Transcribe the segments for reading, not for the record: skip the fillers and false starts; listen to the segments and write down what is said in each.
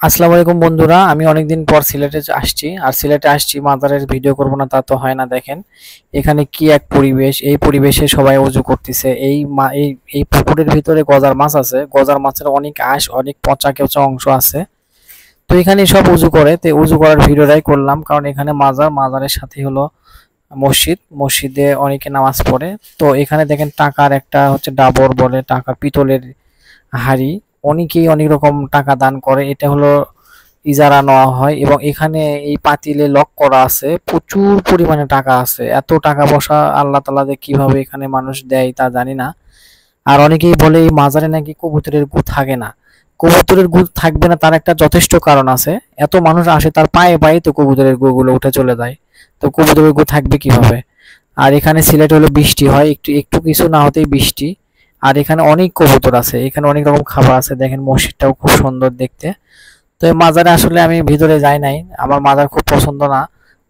আসসালামু আলাইকুম বন্ধুরা, আমি অনেকদিন পর সিলেটে আসছি। আর সিলেটে আসছি, মাজারের ভিডিও করব না তা তো হয় না। দেখেন এখানে কি এক পরিবেশ, এই পরিবেশে সবাই ওযু করতেছে। এই পুকুরের ভিতরে গজার মাছ আছে, গজার মাছের অনেক আঁশ, অনেক পচা কেঁচা অংশ আছে। তো এখানে সব ওযু করে, তো ওযু করার ভিডিওটাই করলাম, কারণ এখানে মাজারের সাথে হলো মসজিদ, মসজিদে অনেকে নামাজ পড়ে। তো এখানে দেখেন টাকার একটা হচ্ছে ডাবর বলে, টাকা পিতলের হাঁড়ি, অনেকেই অনেক রকম টাকা দান করে। এটা হলো ইজারা নেওয়া হয়, এবং এখানে এই পাতিলে লক করা আছে, প্রচুর পরিমাণে টাকা আছে। এত টাকা পয়সা আল্লাহ তাআলা যে কিভাবে এখানে মানুষ দেয় তা জানি না। আর অনেকেই বলে এই মাজারে নাকি কবুতরের গু থাকে না। কবুতরের গু থাকবে না তার একটা যথেষ্ট কারণ আছে। এত মানুষ আসে, তার পায়ে পায়ে তো কবুতরের গুগুলো উঠে চলে যায়, তো কবুতরের গু থাকবে কিভাবে? আর এখানে সিলেট হলো বৃষ্টি হয়, একটু একটু কিছু না হতেই বৃষ্টি। আর এখানে অনেক কবুতর আছে, এখানে অনেক রকম খাবার আছে। দেখেন মসজিদটাও খুব সুন্দর দেখতে। তো এই মাজারে আসলে আমি ভিতরে যাই নাই, আমার মাজার খুব পছন্দ না।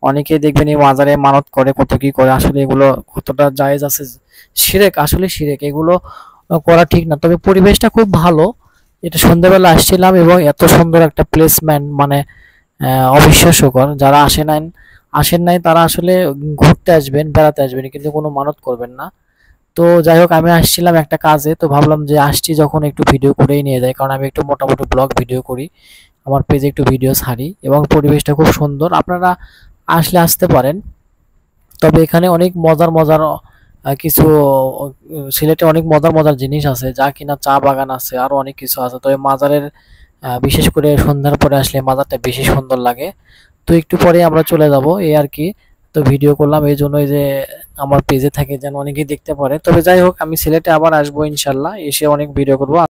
অনেকেই দেখবেন এই মাজারে মানত করে, কত কি করে, আসলে এগুলো কতটা জায়েজ আছে? শিরেক, আসলে শিরেক, এগুলো করা ঠিক না। তবে পরিবেশটা খুব ভালো। এটা সন্ধ্যাবেলা আসছিলাম, এবং এত সুন্দর একটা প্লেসমেন্ট, মানে অবিশ্বাস্যকর। যারা আসেন নাই তারা আসলে ঘুরতে আসবেন, বেড়াতে আসবেন, কিন্তু কোনো মানত করবেন না। তো যাই হোক, আমি আসছিলাম একটা কাজে, তো ভাবলাম যে আসছি যখন একটু ভিডিও করেই নিয়ে যাই, কারণ আমি একটু মোটামুটি ব্লগ ভিডিও করি, আমার পেজে একটু ভিডিও ছাড়ি। এবং পরিবেশটা খুব সুন্দর, আপনারা আসলে আসতে পারেন। তবে এখানে অনেক মজার মজার কিছু সিলেটে অনেক মজার মজার জিনিস আছে, যা কিনা চা বাগান আছে, আরো অনেক কিছু আছে। তবে মাজারের বিশেষ করে সন্ধ্যার পরে আসলে মাজারটা বেশি সুন্দর লাগে। তো একটু পরে আমরা চলে যাব, এই আর কি। তো ভিডিও করলাম এই জন্যই যে আমার পেজে থাকে, যেন অনেকেই দেখতে পারে। তবে যাই হোক, আমি সিলেটে আবার আসবো ইনশাল্লাহ, এসে অনেক ভিডিও করব।